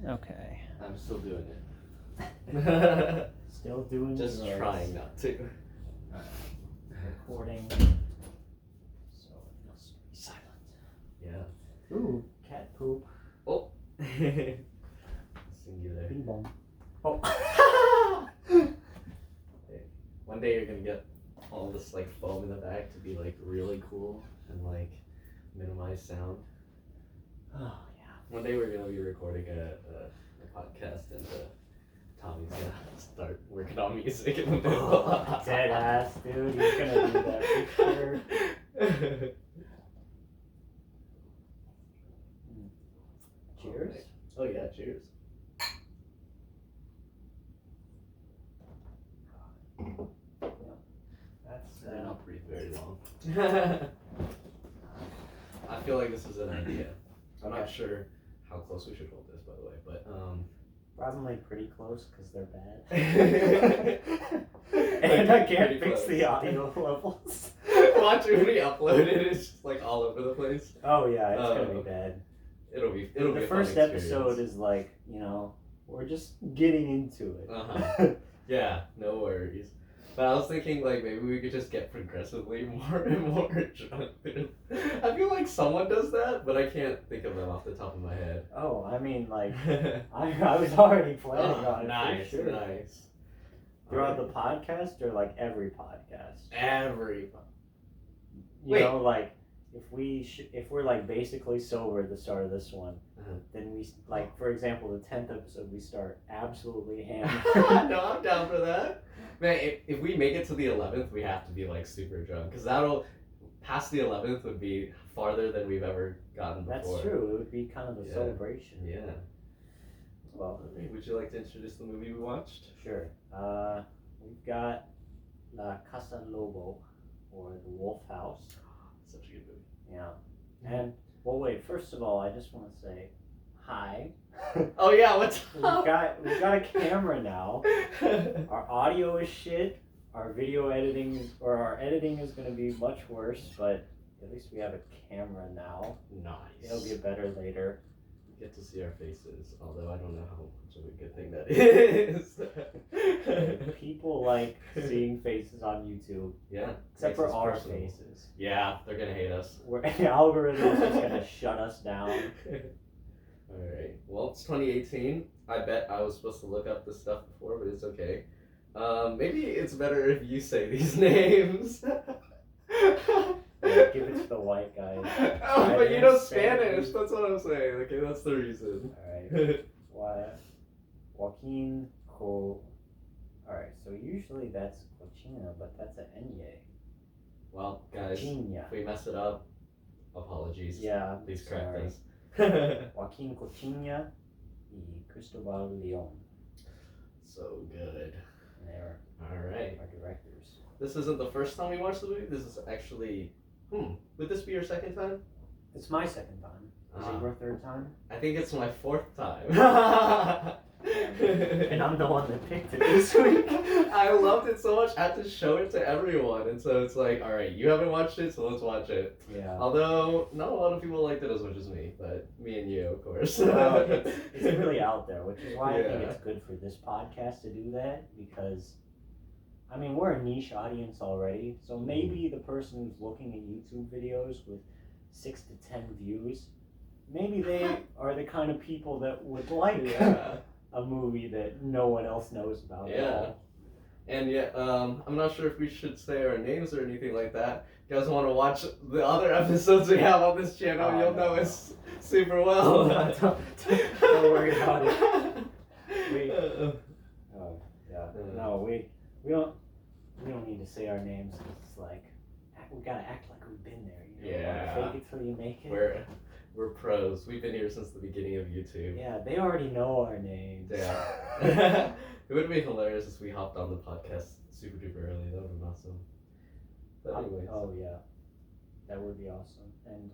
Okay. I'm still doing it. Still doing it. Just trying not to. Recording. So it must be silent. Yeah. Ooh, cat poop. Oh. Singular. Bing bong. Oh. Hey, one day you're gonna get all this like foam in the back to be like really cool and like minimize sound. Oh yeah. One day we're gonna be recording a podcast and Tommy's gonna start working on music in the middle. Dead ass, dude. He's gonna do that for sure. Cheers. Oh yeah, cheers. That's They're not breathe very long. I feel like this is an idea. I'm not sure how close we should hold this, by the way, but probably pretty close because they're bad. And I can't fix the audio levels. Watch when we upload it, it's just like all over the place. Oh yeah, it's gonna be bad. It'll be The a first fun episode is like, we're just getting into it. Yeah, no worries. But I was thinking like maybe we could just get progressively more and more drunk. I feel like someone does that, but I can't think of them off the top of my head. Oh, I mean, like, I was already planning on it. Nice, for sure. nice. Throughout the podcast or like every podcast? Every. You know, like if we're like basically sober at the start of this one, then we like, for example, the 10th episode we start absolutely hammered. No, I'm down for that. Man, if we make it to the 11th, we have to be like super drunk because past the 11th would be farther than we've ever gotten before. That's true. It would be kind of a celebration. Yeah. Well, would you like to introduce the movie we watched? Sure. We've got La Casa Lobo, or The Wolf House. Such a good movie. Yeah. And, well, wait, first of all, I just want to say hi. Oh, yeah, what's up? We've got a camera now. Our audio is shit. Our editing is going to be much worse, but at least we have a camera now. Nice. It'll get better later. We get to see our faces, although I don't know how much of a good thing that is. People like seeing faces on YouTube. Yeah. Except for our faces. Yeah, they're going to hate us. The algorithm is just going to shut us down. Alright, well, it's 2018. I bet I was supposed to look up this stuff before, but it's okay. Maybe it's better if you say these names. Yeah, give it to the white guy. Oh, but you know Spanish. That's what I'm saying. Okay, that's the reason. Alright. Joaquin Alright, so usually that's Cochina, but that's an Enye. Well, guys, if we mess it up, apologies. Yeah, please correct us. Joaquin Cochina y Cristobal Leon. So good. They're Alright. our directors. This isn't the first time we watched the movie. This is actually... Would this be your second time? It's my second time. Is it your third time? I think it's my fourth time. And I'm the one that picked it this week. I loved it so much, I had to show it to everyone. And so it's like, alright, you haven't watched it, so let's watch it. Yeah. Although, not a lot of people liked it as much as me, but me and you, of course. Well, it's really out there, which is why I think it's good for this podcast to do that, because, I mean, we're a niche audience already, so maybe the person who's looking at YouTube videos with 6 to 10 views, maybe they are the kind of people that would like a movie that no one else knows about at all. And I'm not sure if we should say our names or anything like that. If you guys want to watch the other episodes we have on this channel, you'll know us super well. Don't worry about it. We don't need to say our names. It's like, we gotta act like we've been there. Fake it till you make it. We're pros. We've been here since the beginning of YouTube. Yeah, they already know our names. Yeah. It would be hilarious if we hopped on the podcast super duper early. That would be awesome. But anyways. Oh yeah, that would be awesome. And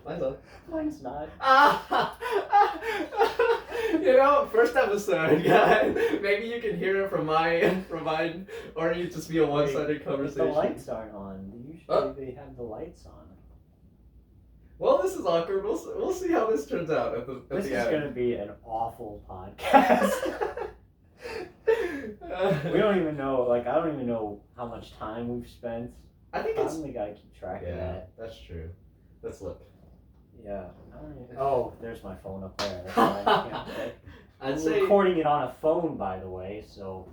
Mine's on. Mine's not. First episode, guys. Maybe you can hear it from mine, or you just be a one-sided conversation. The lights aren't on. Usually they have the lights on. Well, this is awkward. We'll see how this turns out at the This at is the end. going to be an awful podcast. We don't even know, like, I don't even know how much time we've spent. I think it's Probably gotta keep track of that. that's true. Let's look. Yeah. I don't even, oh, there's my phone up there. That's why I can't check. I'd We're say recording it on a phone, by the way, so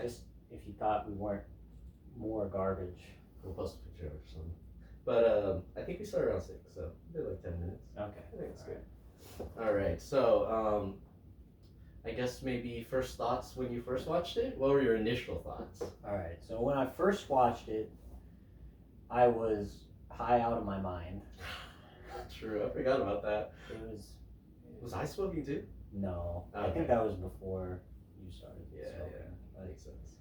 just if you thought we weren't more garbage. we'll post a picture or something. But I think we started around 6, so we did like 10 minutes. Okay. I think it's good. All right. So I guess maybe first thoughts when you first watched it. What were your initial thoughts? Alright, so when I first watched it, I was high out of my mind. True. I forgot about that. It was. Was I smoking too? No. I Okay. think that was before you started Yeah, smoking. yeah. Makes sense.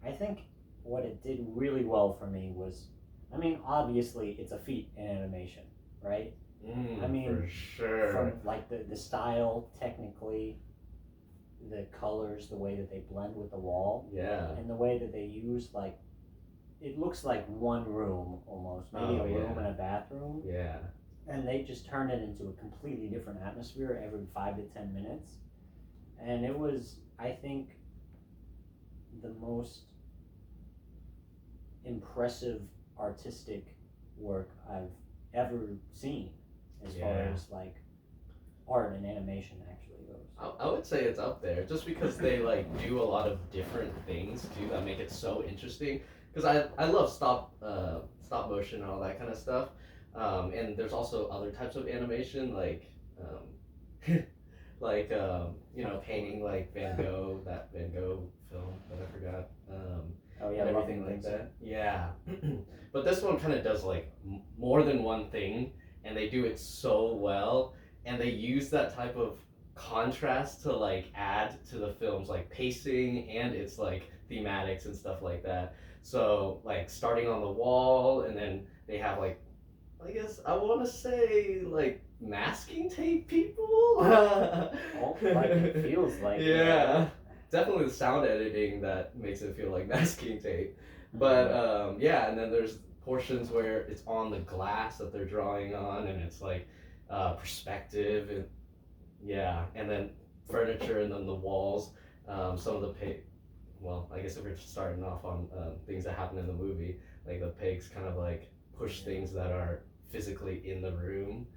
I think what it did really well for me was, I mean, obviously it's a feat in animation, right? I mean, for sure. From like the style, technically, the colors, the way that they blend with the wall, Yeah. and the way that they use, like, it looks like one room almost, maybe Oh, a room yeah. and a bathroom, Yeah. and they just turned it into a completely different atmosphere every 5 to 10 minutes, and it was, I think, the most impressive artistic work I've ever seen as far Yeah. as like art and animation actually goes. I would say it's up there just because they like do a lot of different things too that make it so interesting. Because I love stop motion and all that kind of stuff. And there's also other types of animation like like painting like Van Gogh, that Van Gogh film that I forgot. Oh yeah, And everything like that. Yeah. But this one kind of does like more than one thing, and they do it so well, and they use that type of contrast to like add to the film's like pacing and its like thematics and stuff like that. So like starting on the wall, and then they have like, I guess I want to say like masking tape people. Oh, like it feels like yeah. Definitely the sound editing that makes it feel like masking tape. But yeah, and then there's portions where it's on the glass that they're drawing on, and it's like perspective, and yeah, and then furniture, and then the walls. Some of the well, I guess if we're starting off on things that happen in the movie, like the pigs kind of like push things that are physically in the room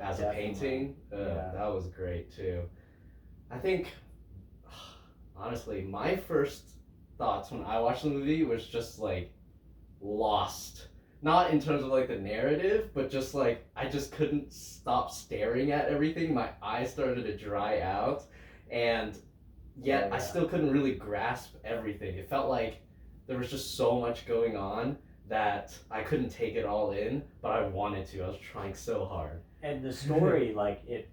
as a painting. That was great too. I think, honestly, my first thoughts when I watched the movie was just like lost. Not in terms of like the narrative, but just like I just couldn't stop staring at everything. My eyes started to dry out, and yet I still couldn't really grasp everything. It felt like there was just so much going on that I couldn't take it all in, but I wanted to. I was trying so hard. And the story, like, it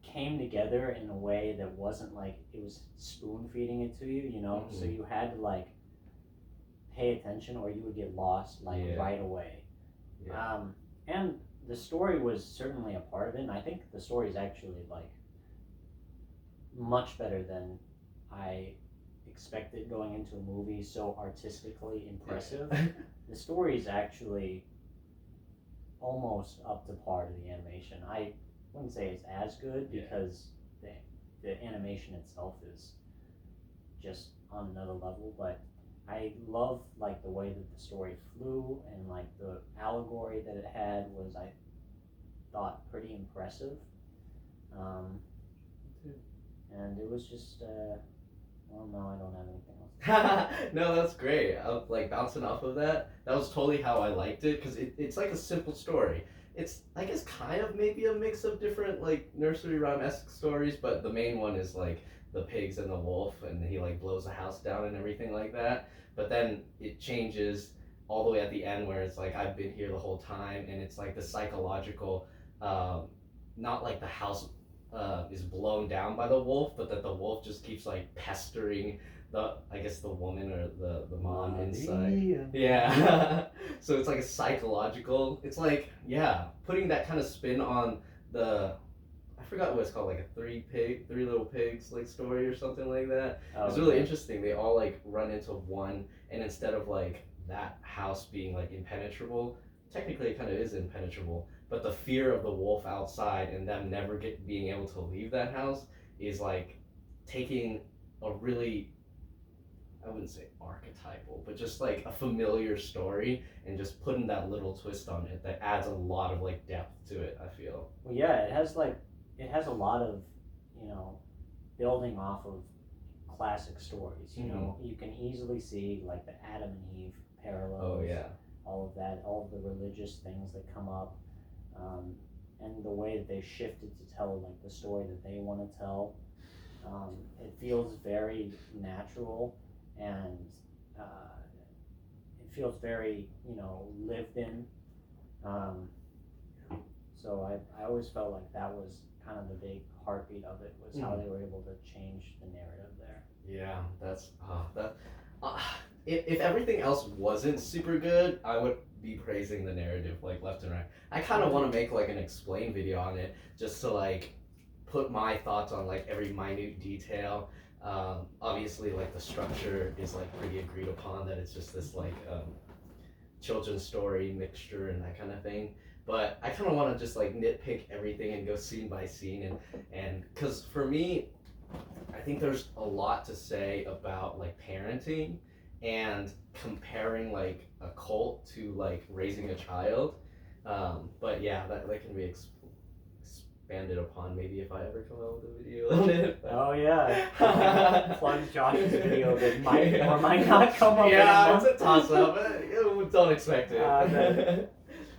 came together in a way that wasn't like it was spoon feeding it to you, you know? So you had to like pay attention or you would get lost like right away. Yeah. And the story was certainly a part of it, and I think the story is actually like much better than I expected going into a movie so artistically impressive. The story is actually almost up to par to the animation. I wouldn't say it's as good because the animation itself is just on another level, but I love like the way that the story flew, and like the allegory that it had was, I thought, pretty impressive. And it was just well, no, I don't have anything else. No, that's great. Like bouncing off of that, that was totally how I liked it, because it's like a simple story. It's, I guess, kind of maybe a mix of different like nursery rhyme-esque stories, but the main one is like the pigs and the wolf, and he like blows a house down and everything like that. But then it changes all the way at the end where it's like, I've been here the whole time, and it's like the psychological, not like the house is blown down by the wolf, but that the wolf just keeps like pestering I guess the woman or the mom inside. Yeah. So it's like a psychological, it's like, yeah, putting that kind of spin on I forgot what it's called, like a three little pigs like story or something like that. It's really interesting. They all like run into one, and instead of like that house being like impenetrable, technically it kind of is impenetrable, but the fear of the wolf outside and them never being able to leave that house is like taking a really, I wouldn't say archetypal, but just like a familiar story and just putting that little twist on it that adds a lot of like depth to it, I feel. Well, yeah, it has a lot of, you know, building off of classic stories. You know, you can easily see like the Adam and Eve parallels. Oh yeah. All of that, all of the religious things that come up, and the way that they shifted to tell like the story that they want to tell. It feels very natural, and it feels very, you know, lived in. So I always felt like that was kind of the big heartbeat of it, was how they were able to change the narrative there. Yeah, that's if everything else wasn't super good, I would be praising the narrative like left and right. I kind of want to make like an explain video on it, just to like put my thoughts on like every minute detail. Obviously, like the structure is like pretty agreed upon, that it's just this like children's story mixture and that kind of thing. But I kind of want to just like nitpick everything and go scene by scene, and because for me, I think there's a lot to say about like parenting and comparing like a cult to like raising a child. But yeah, that can be expanded upon maybe if I ever come out with a video on it. Oh yeah, plug Josh's video that might or might not come up. Yeah, it's a toss up. Don't expect it.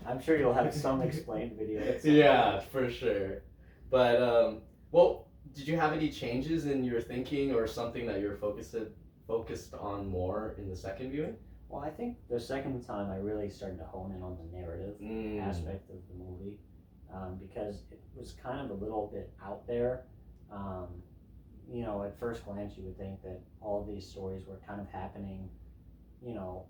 I'm sure you'll have some explained video. Yeah, for sure. But well, did you have any changes in your thinking or something that you're focused on more in the second viewing? Well, I think the second time I really started to hone in on the narrative aspect of the movie, because it was kind of a little bit out there. You know, at first glance you would think that all of these stories were kind of happening, you know,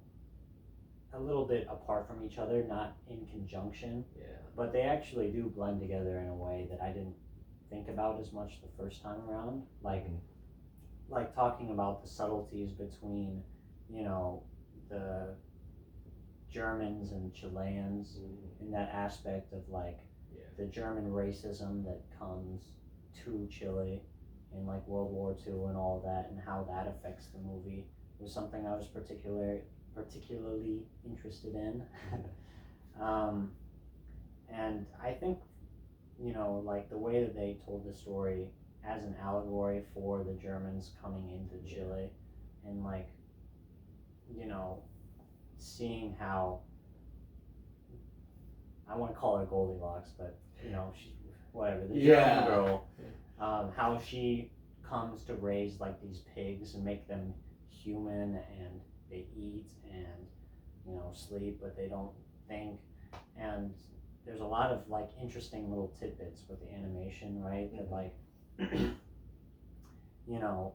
a little bit apart from each other, not in conjunction. Yeah. But they actually do blend together in a way that I didn't think about as much the first time around. Like talking about the subtleties between, you know, the Germans and Chileans, in that aspect of like the German racism that comes to Chile in like World War II and all that, and how that affects the movie, was something I was particularly interested in. And I think, you know, like the way that they told the story as an allegory for the Germans coming into Chile, and like, you know, seeing how, I want to call her Goldilocks, but you know, she, whatever, the German girl, how she comes to raise like these pigs and make them human, and they eat and, you know, sleep, but they don't think. And there's a lot of like interesting little tidbits with the animation, right? That like, you know,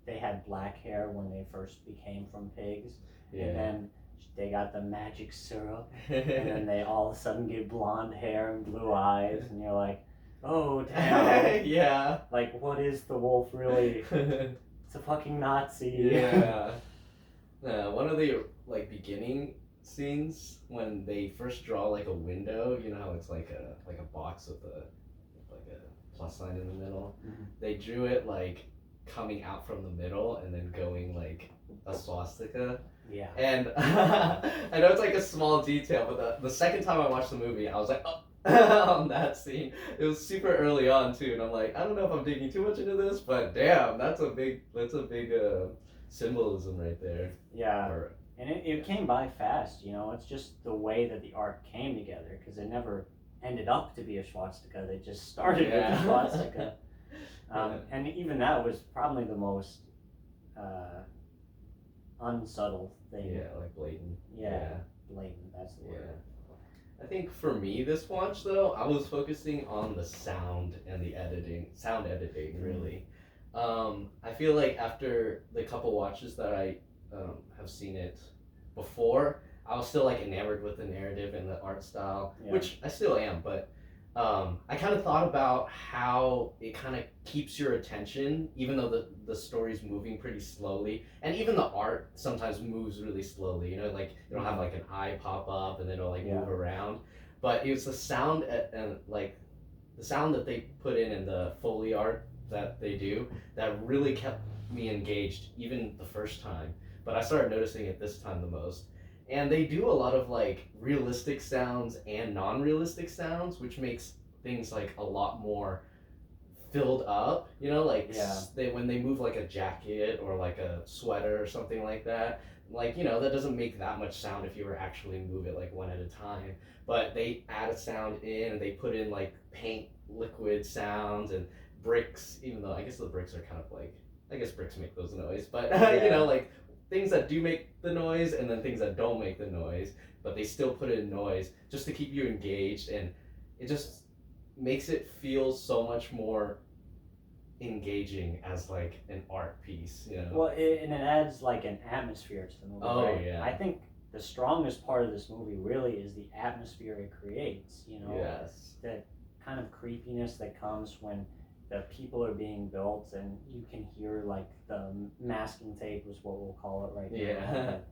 they had black hair when they first became from pigs, and then they got the magic syrup, and then they all of a sudden get blonde hair and blue eyes, and you're like, oh damn. Yeah. Like, what is the wolf really? It's a fucking Nazi. Yeah. One of the like beginning scenes when they first draw like a window, you know how it's like a box with like a plus sign in the middle. They drew it like coming out from the middle and then going like a swastika. Yeah. And I know it's like a small detail, but the second time I watched the movie, I was like, oh, on that scene. It was super early on too, and I'm like, I don't know if I'm digging too much into this, but damn, that's a big symbolism right there. Yeah. And it came by fast, you know. It's just the way that the art came together, because it never ended up to be a swastika. They just started with a swastika. And even that was probably the most unsubtle thing. Yeah, like blatant. Yeah, blatant, that's the word. I think for me this watch though, I was focusing on the sound and the sound editing really. I feel like after the couple watches that I have seen it before, I was still like enamored with the narrative and the art style, which I still am, but I kind of thought about how it kind of keeps your attention, even though the story's moving pretty slowly, and even the art sometimes moves really slowly. You know, like it'll have like an eye pop up and then it'll like move around. But it was the sound and like the sound that they put in the Foley art that they do that really kept me engaged even the first time. But I started noticing it this time the most. And they do a lot of like realistic sounds and non-realistic sounds, which makes things like a lot more filled up. You know, like they when they move like a jacket or like a sweater or something like that. Like, you know, that doesn't make that much sound if you were actually move it like one at a time. But they add a sound in and they put in like paint liquid sounds and bricks, even though I guess the bricks are kind of like, I guess bricks make those noise, but you know, like things that do make the noise and then things that don't make the noise, but they still put in noise just to keep you engaged, and it just makes it feel so much more engaging as like an art piece, you know. Well, and it adds like an atmosphere to the movie. Right? Yeah. I think the strongest part of this movie really is the atmosphere it creates. You know, Yes. that kind of creepiness that comes when the people are being built and you can hear like the masking tape is what we'll call it right now. Yeah. But,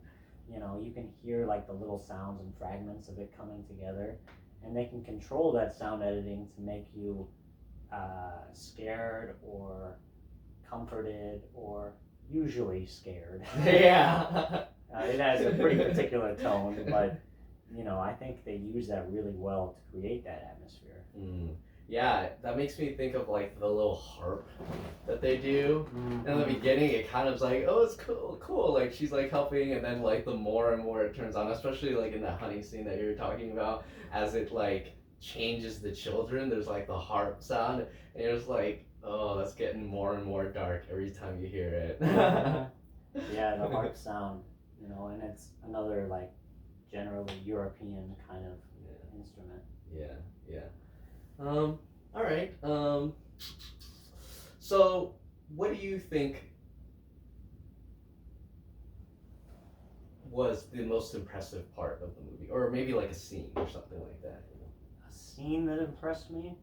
you know, you can hear like the little sounds and fragments of it coming together, and they can control that sound editing to make you scared or comforted or usually scared. Yeah. It has a pretty particular tone, but you know, I think they use that really well to create that atmosphere. Yeah, that makes me think of like the little harp that they do. In the beginning, it kind of is like, oh, it's cool. Like she's like helping, and then like the more and more it turns on, especially like in that hunting scene that you were talking about, as it like changes the children. There's like the harp sound, and you're just like, oh, that's getting more and more dark every time you hear it. Yeah, the harp sound, you know, and it's another like generally European kind of instrument. Yeah. All right. So what do you think was the most impressive part of the movie, or maybe like a scene or something like that? A scene that impressed me?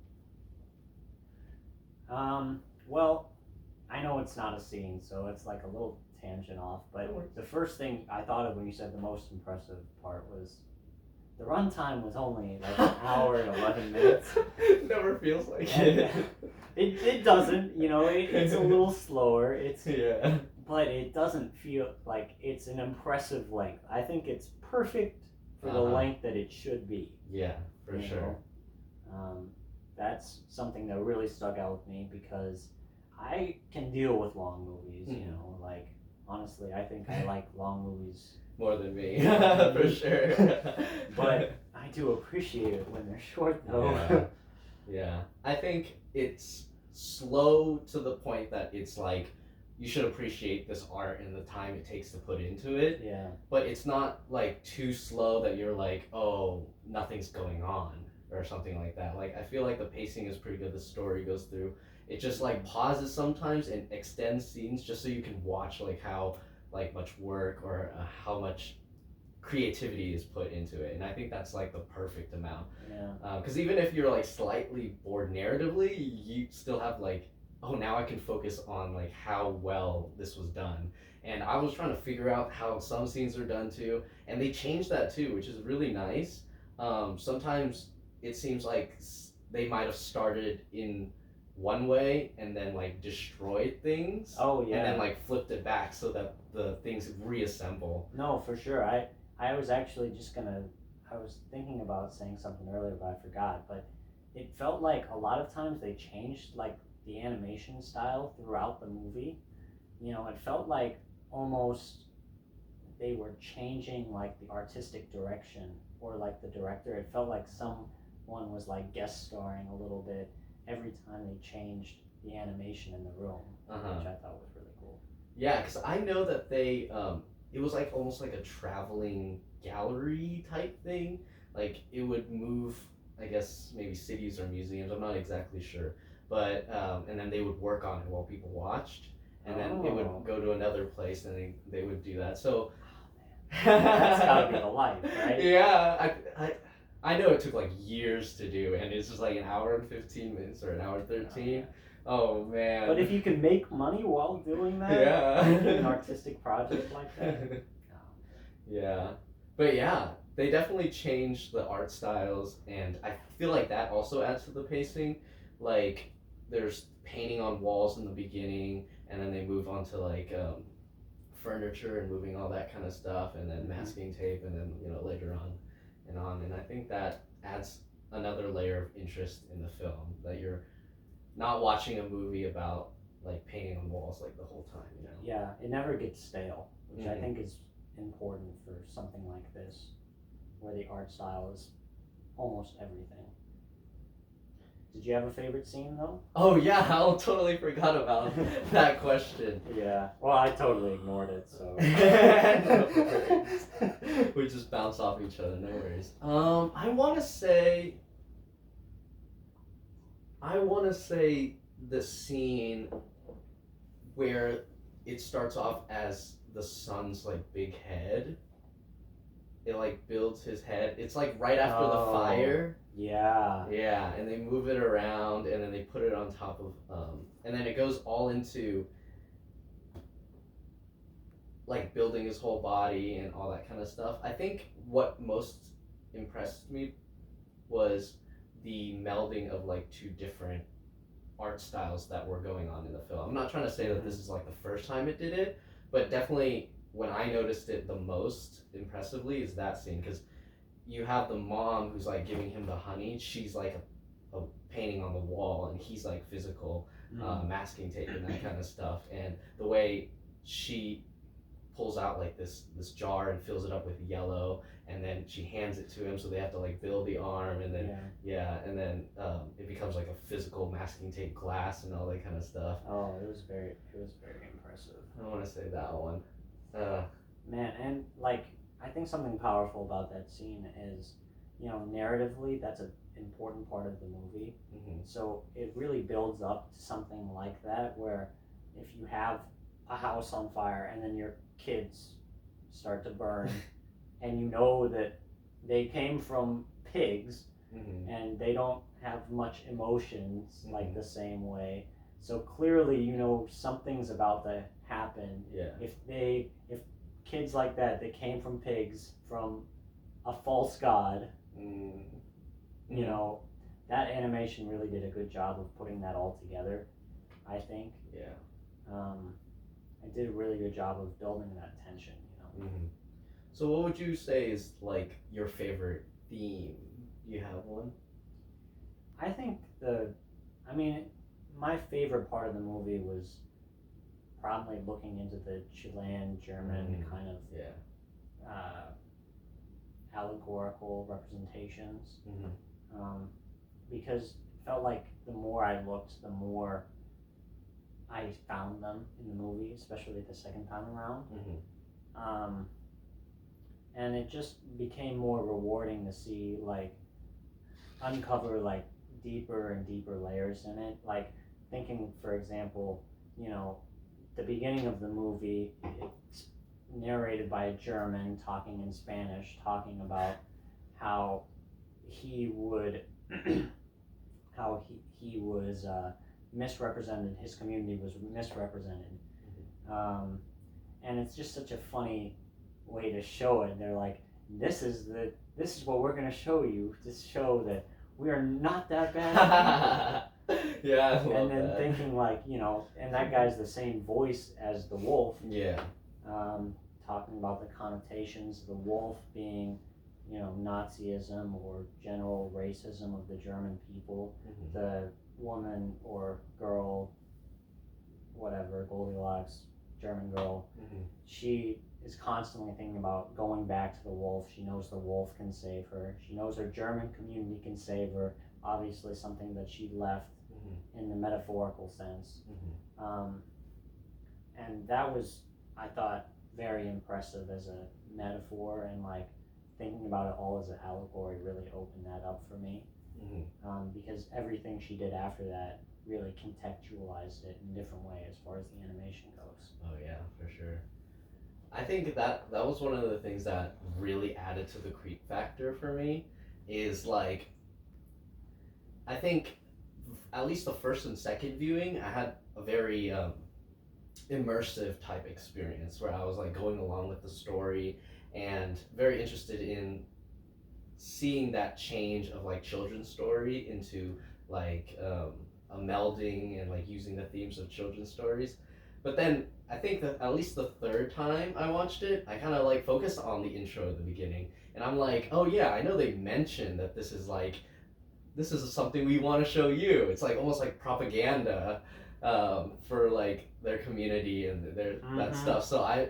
Well, I know it's not a scene, so it's like a little tangent off, but the first thing I thought of when you said the most impressive part was the runtime was only like an hour and 11 minutes. Never feels like it. It doesn't, you know, it's a little slower. But it doesn't feel like it's an impressive length. I think it's perfect for the length that it should be. Yeah, for sure. That's something that really stuck out with me because I can deal with long movies, you know, like honestly, I think I like long movies more than me, for sure. But I do appreciate it when they're short, though. Yeah. I think it's slow to the point that it's like you should appreciate this art and the time it takes to put into it. Yeah. But it's not like too slow that you're like, oh, nothing's going on or something like that. Like I feel like the pacing is pretty good. The story goes through. It just like pauses sometimes and extends scenes just so you can watch like how like much work or how much creativity is put into it, and I think that's like the perfect amount. Because even if you're like slightly bored narratively, you still have like, oh, now I can focus on like how well this was done. And I was trying to figure out how some scenes are done too, and they changed that too, which is really nice. Sometimes it seems like they might have started in one way and then like destroyed things. Oh yeah. And then like flipped it back so that the things reassemble. No, for sure. I was actually just I was thinking about saying something earlier, but I forgot. But it felt like a lot of times they changed like the animation style throughout the movie. You know, it felt like almost they were changing like the artistic direction or like the director. It felt like someone was like guest starring a little bit every time they changed the animation in the room, which I thought was really cool. Yeah, because I know that they, it was like almost like a traveling gallery type thing. Like it would move, I guess maybe cities or museums. I'm not exactly sure, but and then they would work on it while people watched, and then it would go to another place, and they would do that. So that's gotta be the life, right? Yeah, I know it took like years to do, and it's just like an hour and 15 minutes or an hour 13. Oh man. But if you can make money while doing that, yeah, making an artistic project like that. Yeah, but yeah, they definitely changed the art styles, and I feel like that also adds to the pacing. Like, there's painting on walls in the beginning, and then they move on to like furniture and moving all that kind of stuff, and then masking tape, and then later on, and I think that adds another layer of interest in the film, that you're not watching a movie about like painting on walls like the whole time. Yeah, it never gets stale, which I think is important for something like this, where the art style is almost everything. Did you have a favorite scene though? Oh yeah, I totally forgot about that question. Yeah, well, I totally ignored it, so. We just bounce off each other, no worries. I want to say the scene where it starts off as the son's like big head. It like builds his head. It's like right after the fire. Yeah. Yeah, and they move it around, and then they put it on top of and then it goes all into like building his whole body and all that kind of stuff. I think what most impressed me was the melding of like two different art styles that were going on in the film. I'm not trying to say that this is like the first time it did it, but definitely when I noticed it the most impressively is that scene, because you have the mom who's like giving him the honey. She's like a painting on the wall, and he's like physical masking tape and that kind of stuff. And the way she pulls out like this jar and fills it up with yellow, and then she hands it to him, so they have to like build the arm, and then and then it becomes like a physical masking tape glass and all that kind of stuff. Oh, it was very impressive. I want to say that one. Man, and like I think something powerful about that scene is, narratively that's an important part of the movie. So it really builds up to something like that, where if you have a house on fire and then your kids start to burn and you know that they came from pigs and they don't have much emotions like the same way, so clearly something's about to happen. If kids like that came from pigs, from a false god, that animation really did a good job of putting that all together, I think. It did a really good job of building that tension. So what would you say is like your favorite theme? Do you have one? I think my favorite part of the movie was probably looking into the Chilean German kind of allegorical representations, because it felt like the more I looked, the more I found them in the movie, especially the second time around. And it just became more rewarding to see, like, uncover like deeper and deeper layers in it. Like, thinking, for example, the beginning of the movie, it's narrated by a German talking in Spanish, talking about how he would he was misrepresented, his community was misrepresented. And it's just such a funny way to show it. They're like, this is what we're going to show you, to show that we are not that bad. Yeah, I love and then that. thinking like, and that guy's the same voice as the wolf. Talking about the connotations of the wolf being, Nazism or general racism of the German people. The woman or girl, whatever, Goldilocks, German girl, she is constantly thinking about going back to the wolf. She knows the wolf can save her. She knows her German community can save her. Obviously something that she left in the metaphorical sense. And that was, I thought, very impressive as a metaphor, and like thinking about it all as an allegory really opened that up for me. Because everything she did after that really contextualized it in a different way as far as the animation goes. Oh yeah, for sure. I think that was one of the things that really added to the creep factor for me, is like, I think at least the first and second viewing, I had a very immersive type experience where I was like going along with the story and very interested in seeing that change of like children's story into like a melding and like using the themes of children's stories. But then I think that at least the third time I watched it, I kind of like focused on the intro at the beginning, and I'm like, oh yeah, I know they mentioned that this is something we want to show you. It's like almost like propaganda for like their community and their that stuff. So I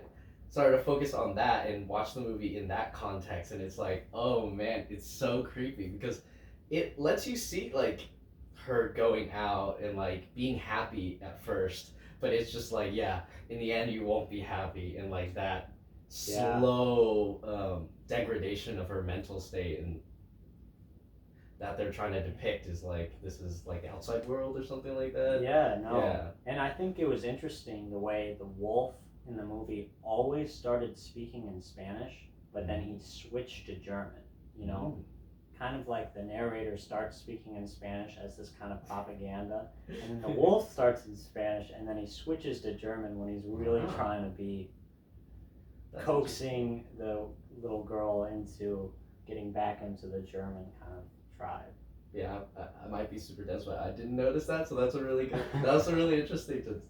started to focus on that and watch the movie in that context, and it's like, oh man, it's so creepy because it lets you see like her going out and like being happy at first, but it's just like, yeah, in the end you won't be happy, and like that slow degradation of her mental state and that they're trying to depict is like, this is like the outside world or something like that. Yeah, no. Yeah. And I think it was interesting the way the wolf in the movie always started speaking in Spanish, but then he switched to German, you know? Kind of like the narrator starts speaking in Spanish as this kind of propaganda, and then the wolf starts in Spanish, and then he switches to German when he's really trying to be coaxing the little girl into getting back into the German kind of tribe. Yeah, I might be super dense, but I didn't notice that, so that's a really good, that was really interesting to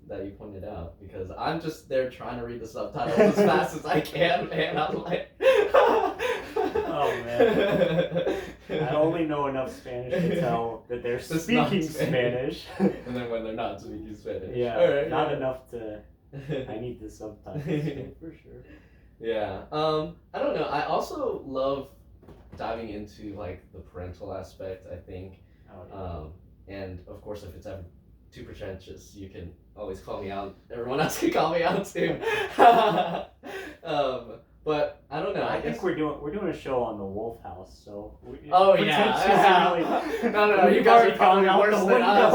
that you pointed out, because I'm just there trying to read the subtitles as fast as I can, man. I'm like, oh man, I only know enough Spanish to tell that they're speaking Spanish. And then when they're not speaking Spanish, yeah, not enough to. I need the subtitles for sure. Yeah, I don't know. I also love diving into like the parental aspect, I think. And of course, if it's ever too pretentious, you can always call me out. Everyone else can call me out too. But I don't know. I think we're doing a show on the Wolf House, so. Oh yeah. Really, no. You guys are probably worse than us.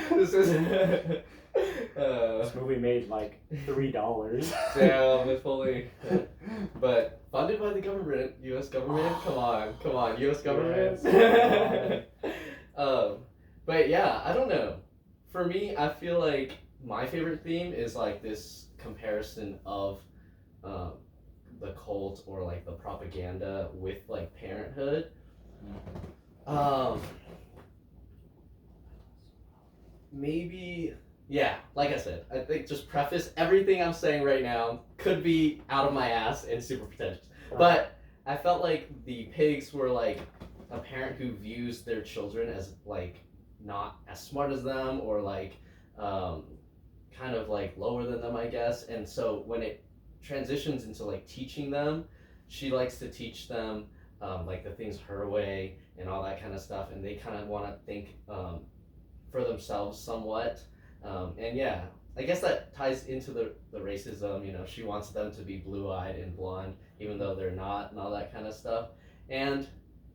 This is. This movie made like $3. Damn, if only. But funded by the government, U.S. government. Come on, U.S. government. Yes, but yeah, I don't know. For me, I feel like my favorite theme is like this comparison of the cult or like the propaganda with like parenthood. Maybe. Yeah, like I said, I think just preface everything I'm saying right now could be out of my ass and super pretentious. But I felt like the pigs were like a parent who views their children as like not as smart as them, or like kind of like lower than them, I guess. And so when it transitions into like teaching them, she likes to teach them like the things her way and all that kind of stuff, and they kind of want to think for themselves somewhat. And yeah, I guess that ties into the racism, you know, she wants them to be blue-eyed and blonde, even though they're not, and all that kind of stuff. And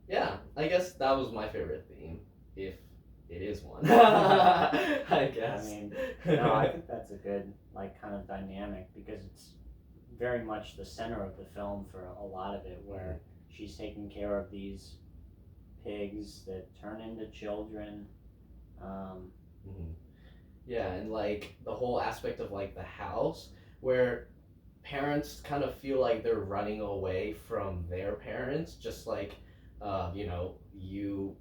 yeah, I guess that was my favorite theme, if it is one. I guess. I mean, no, I think that's a good, like, kind of dynamic, because it's very much the center of the film for a lot of it, where she's taking care of these pigs that turn into children. Yeah, and like the whole aspect of like the house, where parents kind of feel like they're running away from their parents, just like you know, you,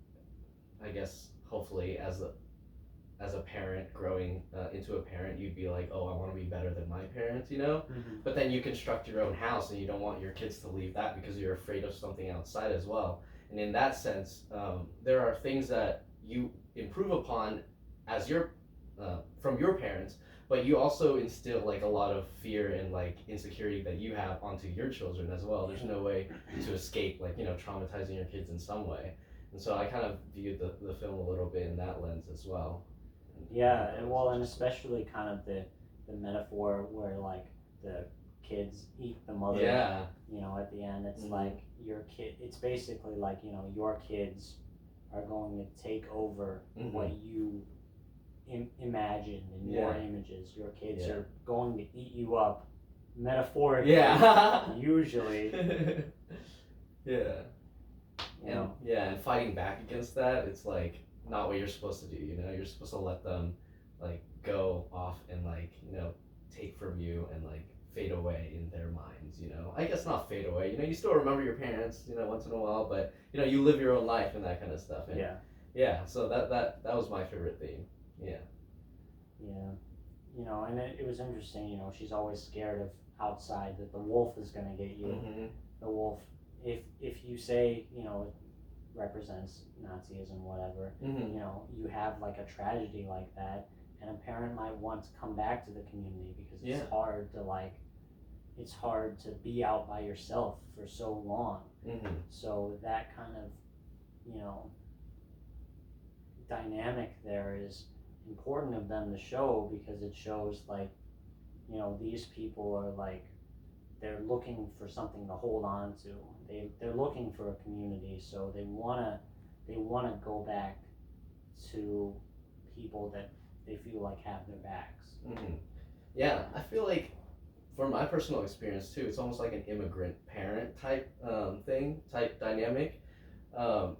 I guess, hopefully as a parent growing into a parent, you'd be like, oh, I want to be better than my parents, you know. But then you construct your own house, and you don't want your kids to leave that because you're afraid of something outside as well. And in that sense, there are things that you improve upon as your from your parents, but you also instill like a lot of fear and like insecurity that you have onto your children as well. There's no way to escape, like, you know, traumatizing your kids in some way. And so I kind of viewed the film a little bit in that lens as well. Yeah, and well, and especially kind of the metaphor where like the kids eat the mother. Yeah. You know, at the end, it's like your kid. It's basically like, you know, your kids are going to take over what you imagined in your images. Your kids are going to eat you up, metaphorically. Yeah. Usually. Yeah. You know? And fighting back against that, it's like not what you're supposed to do. You know, you're supposed to let them like go off and like take from you and like fade away in their minds. You know, I guess not fade away. You know, you still remember your parents. You know, once in a while, but you live your own life and that kind of stuff. And, Yeah. Yeah. So that was my favorite theme. Yeah. Yeah. And it was interesting. She's always scared of outside that the wolf is gonna get you. Mm-hmm. The wolf, if you say it represents Nazism, whatever, Mm-hmm. you have like a tragedy like that, and a parent might want to come back to the community because it's hard to be out by yourself for so long. Mm-hmm. So that kind of dynamic there is important of them to show, because it shows like these people are like, they're looking for something to hold on to. They're looking for a community, so they wanna go back to people that they feel like have their backs. Mm-hmm. Yeah, I feel like from my personal experience too, it's almost like an immigrant parent type type dynamic.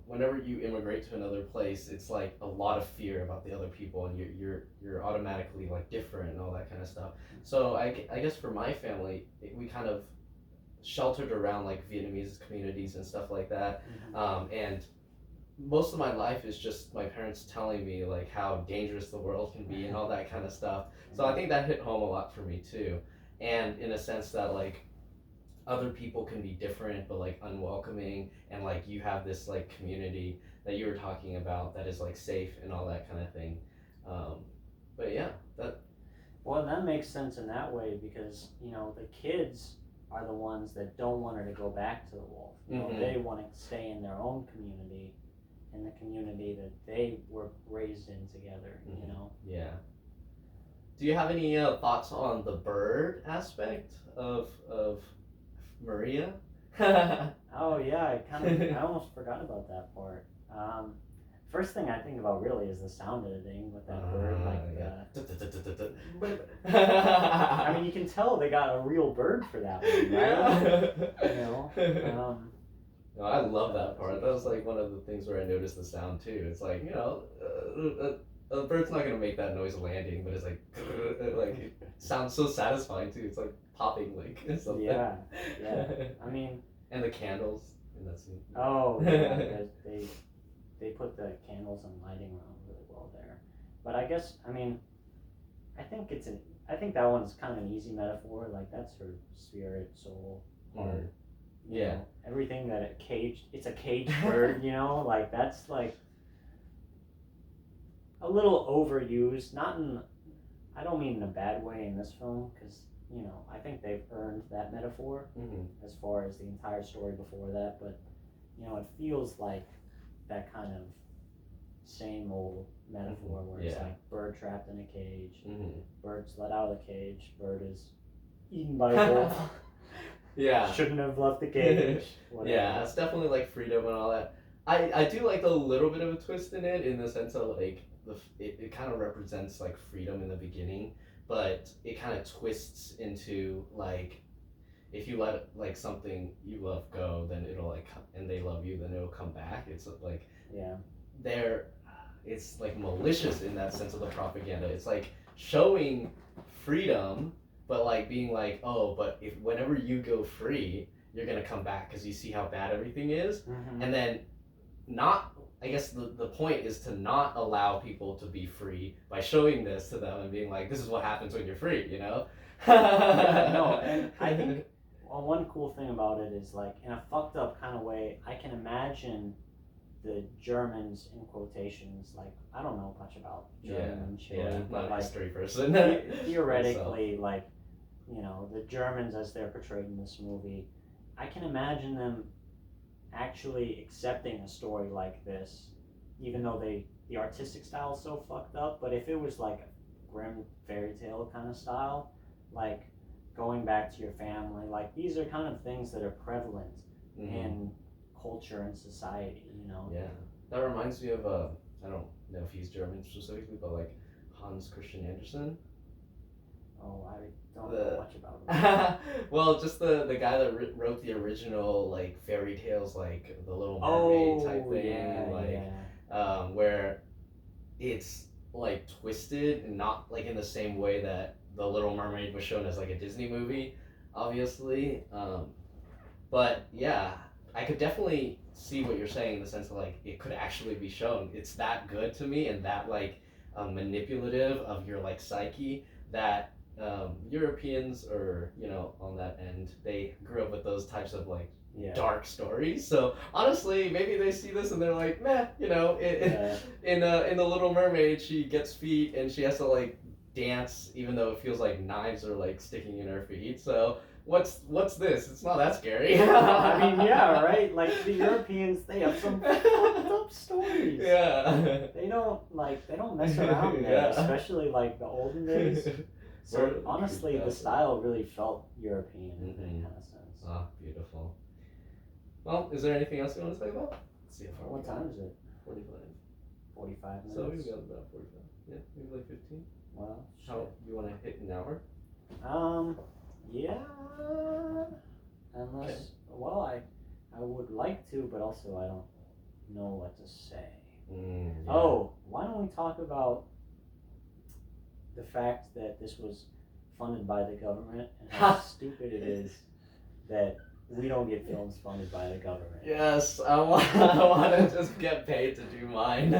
Whenever you immigrate to another place, it's like a lot of fear about the other people, and you're automatically like different and all that kind of stuff. So I guess for my family, we kind of sheltered around like Vietnamese communities and stuff like that. And most of my life is just my parents telling me like how dangerous the world can be and all that kind of stuff. So I think that hit home a lot for me too, and in a sense that like other people can be different but like unwelcoming, and like you have this like community that you were talking about that is like safe and all that kind of thing. But yeah, that makes sense in that way, because the kids are the ones that don't want her to go back to the wolf. They want to stay in their own community, in the community that they were raised in together. Yeah. Do you have any thoughts on the bird aspect of Maria? Oh yeah, I almost forgot about that part. First thing I think about really is the sound editing with that bird. I mean, you can tell they got a real bird for that one, right? No, I love that part. That was like one of the things where I noticed the sound too. It's like a bird's not gonna make that noise landing, but it's like it sounds so satisfying too. It's like popping like something. Yeah. I mean, and the candles in that scene. Oh yeah, they put the candles and lighting around really well there. But I guess I think that one's kind of an easy metaphor. Like that's her spirit, soul, heart. Yeah. Everything that it's a caged bird. Like that's like a little overused. I don't mean in a bad way in this film, because I think they've earned that metaphor as far as the entire story before that. But it feels like that kind of same old metaphor where it's like bird trapped in a cage, bird's let out of the cage, bird is eaten by a wolf. Yeah. Shouldn't have left the cage. Yeah, it's definitely like freedom and all that. I do like a little bit of a twist in it, in the sense of like it kind of represents like freedom in the beginning, but it kind of twists into like, if you let like something you love go, then it'll like, and they love you, then it'll come back. It's like it's like malicious in that sense of the propaganda. It's like showing freedom, but like being like, oh, but if whenever you go free, you're gonna come back because you see how bad everything is, and then not. I guess the point is to not allow people to be free by showing this to them and being like, this is what happens when you're free, No, and I think one cool thing about it is like, in a fucked up kind of way, I can imagine the Germans, in quotations, like, I don't know much about German and Chile, but not a like history person. theoretically, like, the Germans as they're portrayed in this movie, I can imagine them actually accepting a story like this, even though the artistic style is so fucked up. But if it was like a grim fairy tale kind of style, like going back to your family, like these are kind of things that are prevalent in culture and society, Yeah, that reminds me of I don't know if he's German specifically, but like Hans Christian Andersen. Oh, I don't know much about them. Well, just the guy that wrote the original like fairy tales, like the Little Mermaid type thing, where it's like twisted and not like in the same way that the Little Mermaid was shown as like a Disney movie, obviously. But yeah, I could definitely see what you're saying in the sense of like it could actually be shown. It's that good to me and that like manipulative of your like psyche that Europeans or on that end they grew up with those types of like dark stories. So honestly, maybe they see this and they're like, meh, in the Little Mermaid, she gets feet and she has to like dance even though it feels like knives are like sticking in her feet. So what's this? It's not that scary. I mean, yeah, right. Like the Europeans, they have some fucked up stories. Yeah. They don't mess around there, especially like the olden days. So honestly, the style really felt European in that kind of sense. Ah, beautiful. Well, is there anything else you want to say about? Let's see what time is it? 45. 45 minutes. So we've got about 45. Yeah, maybe like 15. Well, how you want to hit an hour? Yeah. Unless, well, I would like to, but also I don't know what to say. Yeah. Oh, why don't we talk about the fact that this was funded by the government and how stupid it is that we don't get films funded by the government. Yes, I want to just get paid to do mine.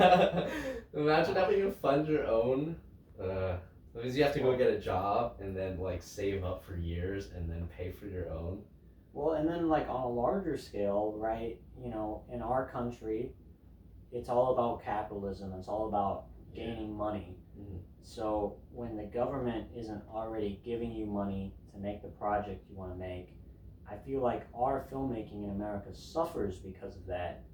Imagine having to fund your own. That means you have to go get a job and then like save up for years and then pay for your own. Well, and then like on a larger scale, right? In our country, it's all about capitalism. It's all about gaining money. Mm-hmm. So when the government isn't already giving you money to make the project you want to make, I feel like our filmmaking in America suffers because of that,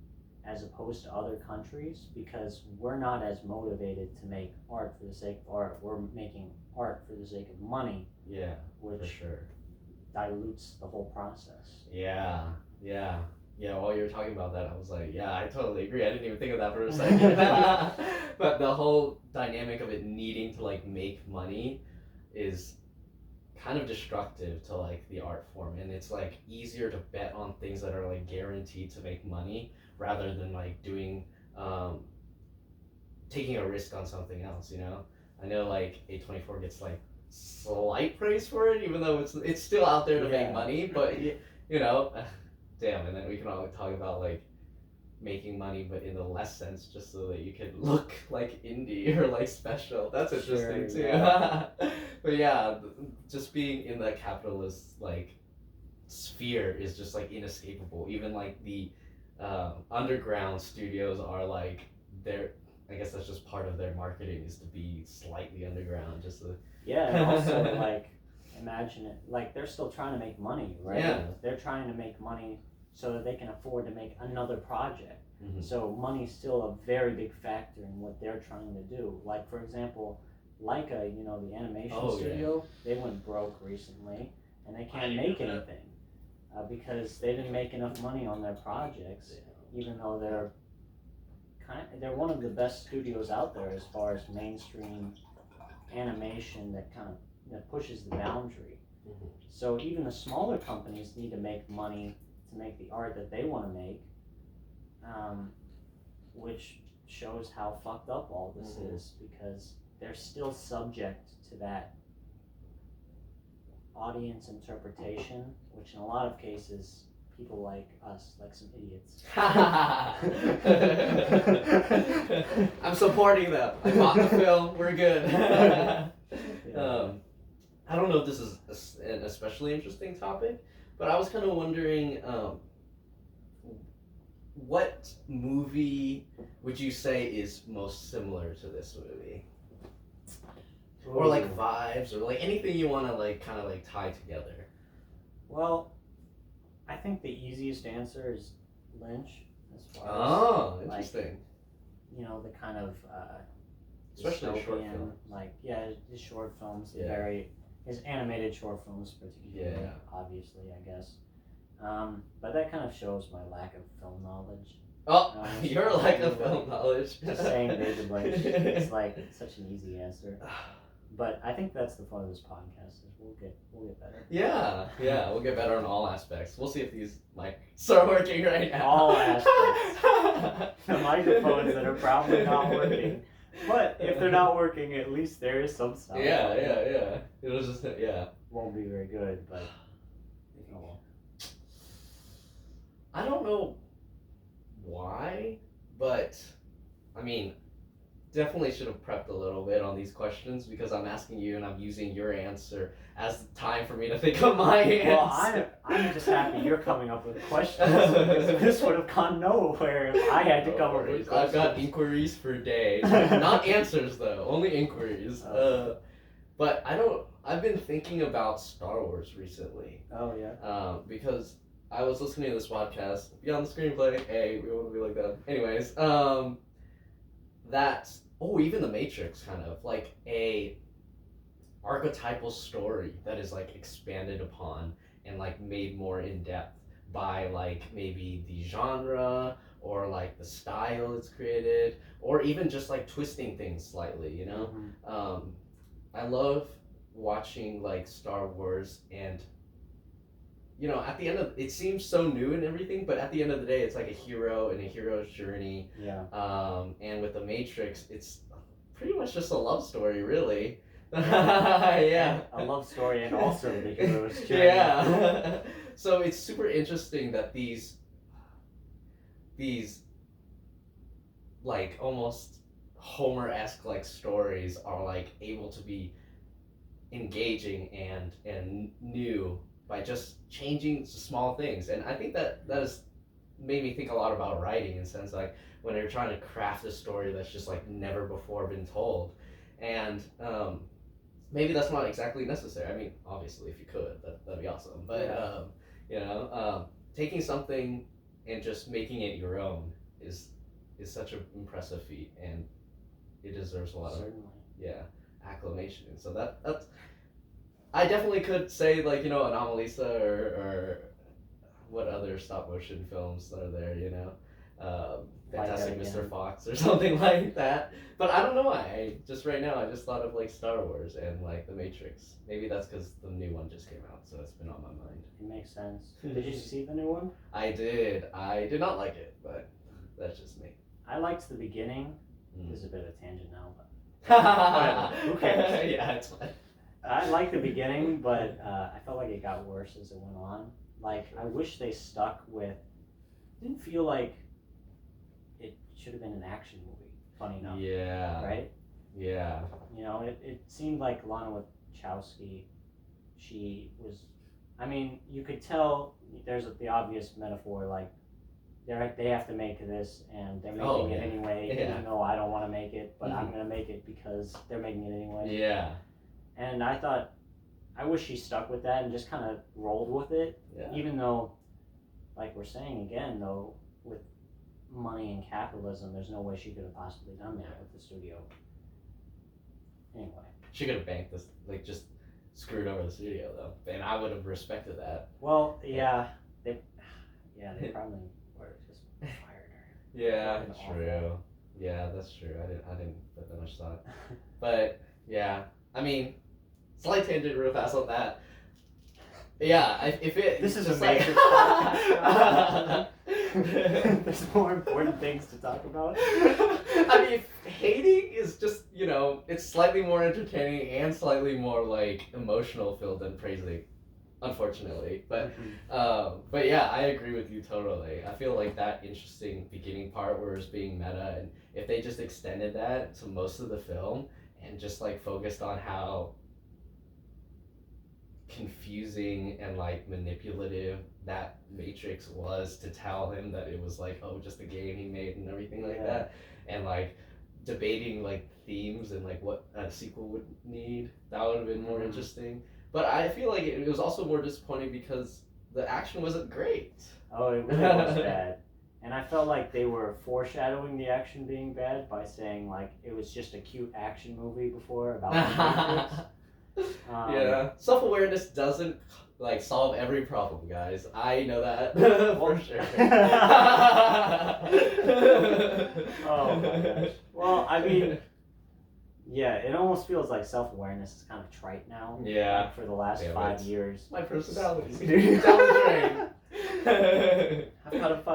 as opposed to other countries, because we're not as motivated to make art for the sake of art. We're making art for the sake of money. Yeah, which for sure dilutes the whole process. Yeah. While you were talking about that, I was like, yeah, I totally agree. I didn't even think of that for a second. But the whole dynamic of it needing to like make money is kind of destructive to like the art form, and it's like easier to bet on things that are like guaranteed to make money rather than like doing taking a risk on something else. I know like A24 gets like slight praise for it, even though it's still out there to make money, but damn. And then we can all talk about like making money but in the less sense, just so that you can look like indie or like special. That's interesting too. Yeah. But yeah, just being in the capitalist like sphere is just like inescapable. Even like the underground studios are like I guess that's just part of their marketing, is to be slightly underground, just to and also like imagine it, like they're still trying to make money, right? Yeah. They're trying to make money so that they can afford to make another project. Mm-hmm. So money's still a very big factor in what they're trying to do. Like for example, Leica, the animation studio, they went broke recently and they can't make anything because they didn't make enough money on their projects, even though they're one of the best studios out there as far as mainstream animation that pushes the boundary. Mm-hmm. So even the smaller companies need to make money to make the art that they want to make, which shows how fucked up all this is, because they're still subject to that audience interpretation, which in a lot of cases people like us, like some idiots. I'm supporting them. I bought the film. We're good. I don't know if this is an especially interesting topic, but I was kind of wondering, what movie would you say is most similar to this movie? Or like vibes, or like anything you want to like kind of like tie together? Well, I think the easiest answer is Lynch, as far as interesting. Like, the kind of especially short films. Like his short films, his animated short films particularly, obviously, I guess. But that kind of shows my lack of film knowledge. Oh, your lack of film knowledge. Just saying David Lynch, it's like such an easy answer. But I think that's the fun of this podcast is we'll get better. Yeah, we'll get better in all aspects. We'll see if these mics are working right now. All aspects. The microphones that are probably not working. But if they're not working, at least there is some sound. Yeah. It'll just, Won't be very good, but oh well. I don't know why, but I mean, definitely should have prepped a little bit on these questions because I'm asking you and I'm using your answer as time for me to think of my answer. Well, I'm just happy you're coming up with questions because this would have gone nowhere if I had to come up with questions. I've got inquiries for days. Not answers though, only inquiries. But I've been thinking about Star Wars recently. Oh yeah. Because I was listening to this podcast, Beyond the Screenplay, hey, we want to be like that. Anyways, even The Matrix kind of, like a archetypal story that is like expanded upon and like made more in depth by like maybe the genre or like the style it's created or even just like twisting things slightly, you know? Mm-hmm. I love watching like Star Wars and you know, at the end of it seems so new and everything, but at the end of the day, it's like a hero and a hero's journey. Yeah. And with The Matrix, it's pretty much just a love story, really. Yeah. A love story and also the hero's journey. Yeah. So it's super interesting that these like almost Homer-esque like stories are like able to be engaging and new by just changing small things. And I think that has made me think a lot about writing in the sense like when you're trying to craft a story that's just like never before been told. And maybe that's not exactly necessary. I mean, obviously if you could, that'd be awesome. But taking something and just making it your own is such an impressive feat, and it deserves a lot of acclamation. And so that's I definitely could say like, you know, Anomalisa or what other stop motion films are there, you know, Fantastic Mr. Fox or something like that. But I don't know why. Right now I just thought of like Star Wars and like The Matrix. Maybe that's because the new one just came out, so it's been on my mind. It makes sense. Did you see the new one? I did. I did not like it, but that's just me. I liked the beginning. There's a bit of a tangent now, but who cares? Yeah, it's fine. I liked the beginning, but I felt like it got worse as it went on. Like, I wish they stuck with... Didn't feel like it should have been an action movie, funny enough. Yeah. Right? Yeah. You know, it seemed like Lana Wachowski, she was... I mean, you could tell there's the obvious metaphor, like, they have to make this, and they're making it anyway, even though I don't want to make it, but I'm going to make it because they're making it anyway. Yeah. And I thought, I wish she stuck with that and just kind of rolled with it. Yeah. Even though, like we're saying again, though, with money and capitalism, there's no way she could have possibly done that with the studio. Anyway. She could have banked this, like, just screwed over the studio, though. And I would have respected that. Well, yeah. They probably were just fired her. Yeah, that's true. Yeah, that's true. I didn't put that much thought. But, yeah. I mean... Slight tangent real fast on that. Yeah, if it... This is a like... Matrix podcast. There's more important things to talk about. I mean, hating is just, you know, it's slightly more entertaining and slightly more, like, emotional filled than praising, unfortunately. But yeah, I agree with you totally. I feel like that interesting beginning part where it's being meta, and if they just extended that to most of the film and just, like, focused on how confusing and like manipulative that Matrix was to tell him that it was like, oh, just a game he made and everything like that, and like debating like themes and like what a sequel would need, that would have been more interesting. But I feel like it was also more disappointing because the action wasn't great. Oh, it really was bad. And I felt like they were foreshadowing the action being bad by saying like it was just a cute action movie before about the Matrix. Yeah, self-awareness doesn't like solve every problem, guys. I know that for sure. Oh my gosh. Well, I mean, Yeah, it almost feels like self-awareness is kind of trite now. Yeah. Like for the last Yeah, 5 years. My personality. Dude. Down the drain. I've got to